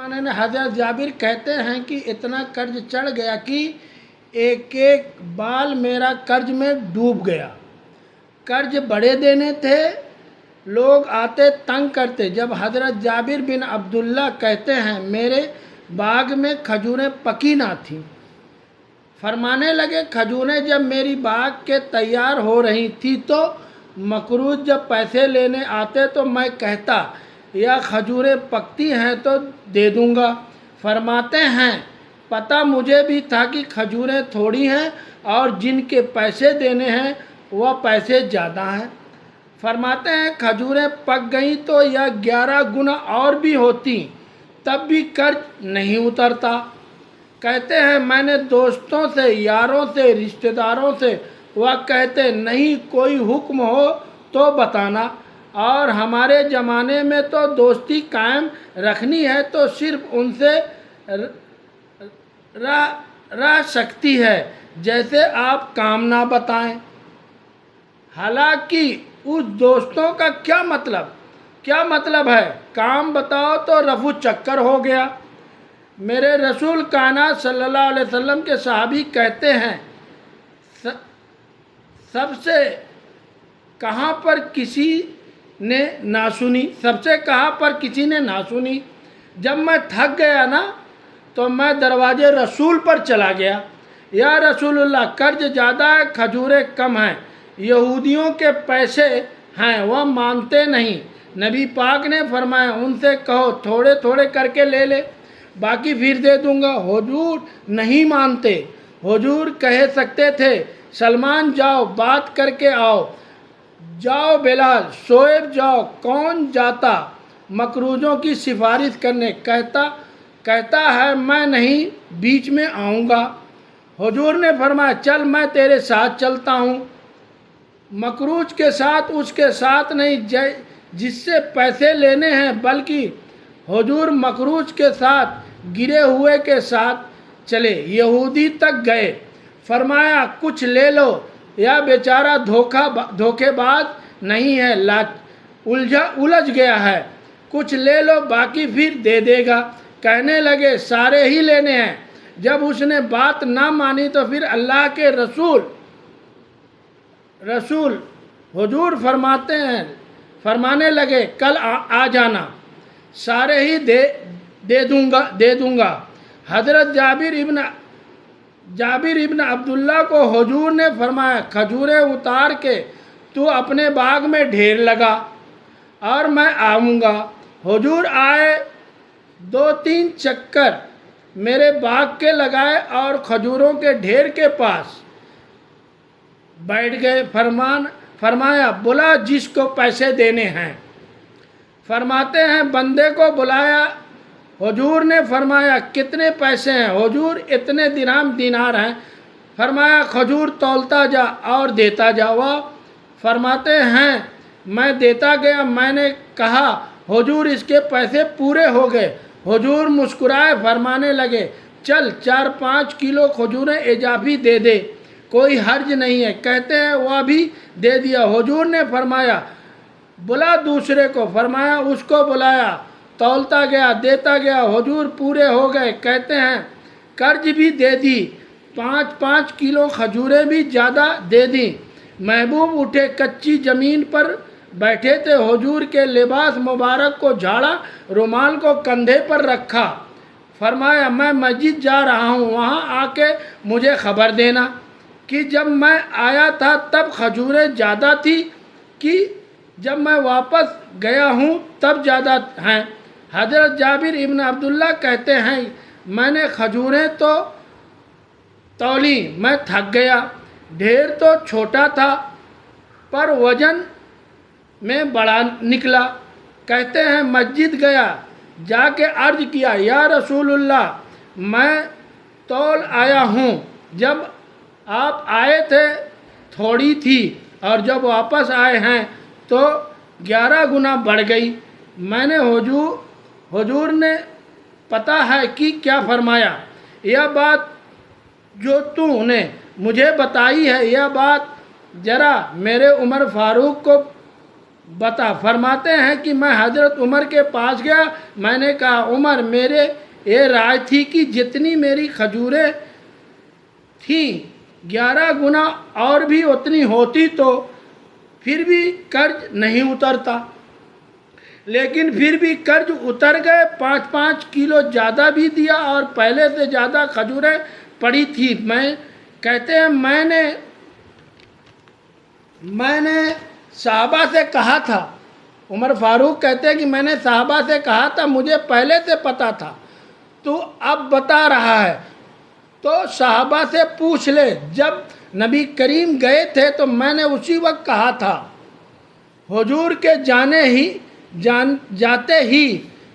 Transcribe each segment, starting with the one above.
ज़माने में हज़रत जाबिर कहते हैं कि इतना कर्ज चढ़ गया कि एक एक बाल मेरा कर्ज में डूब गया। कर्ज बड़े देने थे, लोग आते तंग करते। जब हज़रत जाबिर बिन अब्दुल्ला कहते हैं मेरे बाग में खजूरें पकी ना थीं, फरमाने लगे खजूरें जब मेरी बाग के तैयार हो रही थी तो मकरूज जब पैसे लेने आते तो मैं कहता या खजूरें पकती हैं तो दे दूंगा। फरमाते हैं पता मुझे भी था कि खजूरें थोड़ी हैं और जिनके पैसे देने हैं वह पैसे ज़्यादा हैं। फरमाते हैं खजूरें पक गईं तो यह 11 गुना और भी होती, तब भी कर्ज नहीं उतरता। कहते हैं मैंने दोस्तों से, यारों से, रिश्तेदारों से वह कहते नहीं कोई हुक्म हो तो बताना, और हमारे ज़माने में तो दोस्ती कायम रखनी है तो सिर्फ उनसे रह सकती है जैसे आप काम ना बताएं। हालांकि उस दोस्तों का क्या मतलब है, काम बताओ तो रफू चक्कर हो गया। मेरे रसूल कायनात सल्लल्लाहु अलैहि वसल्लम के सहाबी कहते हैं सबसे कहाँ पर किसी ने ना सुनी। जब मैं थक गया ना तो मैं दरवाजे रसूल पर चला गया, या रसूलुल्लाह कर्ज ज़्यादा है, खजूरें कम हैं, यहूदियों के पैसे हैं वह मानते नहीं। नबी पाक ने फरमाया उनसे कहो थोड़े थोड़े करके ले ले, बाकी फिर दे दूंगा। हुजूर नहीं मानते। हुजूर कह सकते थे सलमान जाओ बात करके आओ, जाओ बिलाल, शोएब जाओ, कौन जाता मकरूजों की सिफारिश करने, कहता है मैं नहीं बीच में आऊँगा। हुजूर ने फरमाया चल मैं तेरे साथ चलता हूँ। मकरूज के साथ उसके साथ नहीं जिससे पैसे लेने हैं, बल्कि हुजूर मकरूज के साथ गिरे हुए के साथ चले, यहूदी तक गए। फरमाया कुछ ले लो, यह बेचारा धोखेबाज नहीं है, उलझ गया है, कुछ ले लो बाकी फिर दे देगा। कहने लगे सारे ही लेने हैं। जब उसने बात ना मानी तो फिर अल्लाह के रसूल हुजूर फरमाने लगे कल आ जाना, सारे ही दे दूंगा। हज़रत जाबिर इब्न अब्दुल्ला को हुजूर ने फरमाया खजूरें उतार के तू अपने बाग में ढेर लगा और मैं आऊँगा। हुजूर आए, 2-3 चक्कर मेरे बाग के लगाए और खजूरों के ढेर के पास बैठ गए। फरमाया बुला जिसको पैसे देने हैं। फरमाते हैं बंदे को बुलाया। हुजूर ने फरमाया कितने पैसे हैं? हुजूर इतने दिनार हैं। फरमाया खजूर तौलता जा और देता जा। वह फरमाते हैं मैं देता गया। मैंने कहा हुजूर इसके पैसे पूरे हो गए। हुजूर मुस्कुराए, फरमाने लगे चल 4-5 किलो खजूरें इजाफी दे दे, कोई हर्ज नहीं है। कहते हैं वह भी दे दिया। हुजूर ने फरमाया बुला दूसरे को। फरमाया उसको बुलाया, तौलता गया, देता गया। हुजूर पूरे हो गए। कहते हैं कर्ज भी दे दी, 5-5 किलो खजूरें भी ज़्यादा दे दी। महबूब उठे, कच्ची ज़मीन पर बैठे थे। हुजूर के लिबास मुबारक को झाड़ा, रुमाल को कंधे पर रखा। फरमाया मैं मस्जिद जा रहा हूँ, वहाँ आके मुझे ख़बर देना कि जब मैं आया था तब खजूरें ज़्यादा थी कि जब मैं वापस गया हूँ तब ज़्यादा हैं। हज़रत जाबिर इब्न अब्दुल्ला कहते हैं मैंने खजूरें तो तौली, मैं थक गया। ढेर तो छोटा था पर वज़न में बड़ा निकला। कहते हैं मस्जिद गया, जाके अर्ज़ किया या रसूलुल्लाह मैं तौल आया हूँ। जब आप आए थे थोड़ी थी और जब वापस आए हैं तो 11 गुना बढ़ गई। मैंने हुजूर ने पता है कि क्या फरमाया, यह बात जो तूने मुझे बताई है, यह बात ज़रा मेरे उमर फारूक को बता। फरमाते हैं कि मैं हज़रत उमर के पास गया, मैंने कहा उमर, मेरे ये राय थी कि जितनी मेरी खजूरें थी 11 गुना और भी उतनी होती तो फिर भी कर्ज नहीं उतरता, लेकिन फिर भी कर्ज उतर गए। 5-5 किलो ज़्यादा भी दिया और पहले से ज़्यादा खजूरें पड़ी थी। मैं कहते हैं मैंने साहबा से कहा था, उमर फारूक कहते हैं कि मैंने साहबा से कहा था, मुझे पहले से पता था, तो अब बता रहा है तो साहबा से पूछ ले। जब नबी करीम गए थे तो मैंने उसी वक्त कहा था, हुजूर के जाते ही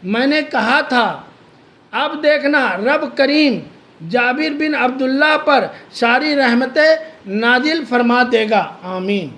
मैंने कहा था। अब देखना रब करीम जाबिर बिन अब्दुल्लाह पर सारी रहमतें नाजिल फरमा देगा। आमीन।